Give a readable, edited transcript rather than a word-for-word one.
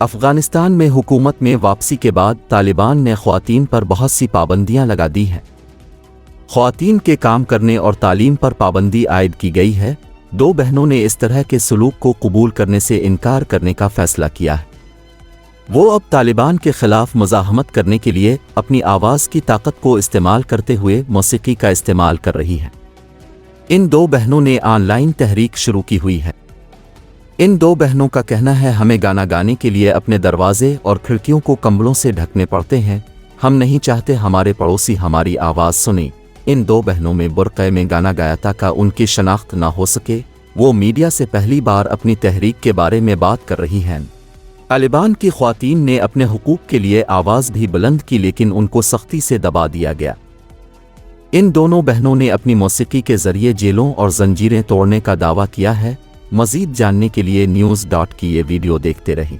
अफ़ग़ानिस्तान में हुकूमत में वापसी के बाद तालिबान ने ख़वातीन पर बहुत सी पाबंदियां लगा दी हैं। ख़वातीन के काम करने और तालीम पर पाबंदी आयद की गई है। दो बहनों ने इस तरह के सलूक को कबूल करने से इनकार करने का फ़ैसला किया है। वो अब तालिबान के ख़िलाफ़ मुज़ाहमत करने के लिए अपनी आवाज़ की ताकत को इस्तेमाल करते हुए मौसीकी का इस्तेमाल कर रही हैं। इन दो बहनों ने ऑनलाइन तहरीक शुरू की हुई है। इन दो बहनों का कहना है, हमें गाना गाने के लिए अपने दरवाजे और खिड़कियों को कंबलों से ढकने पड़ते हैं। हम नहीं चाहते हमारे पड़ोसी हमारी आवाज़ सुने। इन दो बहनों में बुर्क़े में गाना गाया ताकि उनकी शनाख्त ना हो सके। वो मीडिया से पहली बार अपनी तहरीक के बारे में बात कर रही हैं। तालिबान की ख़वातीन ने अपने हुकूक के लिए आवाज़ भी बुलंद की, लेकिन उनको सख्ती से दबा दिया गया। इन दोनों बहनों ने अपनी मौसीकी के ज़रिए जेलों और जंजीरें तोड़ने का दावा किया है। मज़ीद जानने के लिए न्यूज़.की ये वीडियो देखते रहें।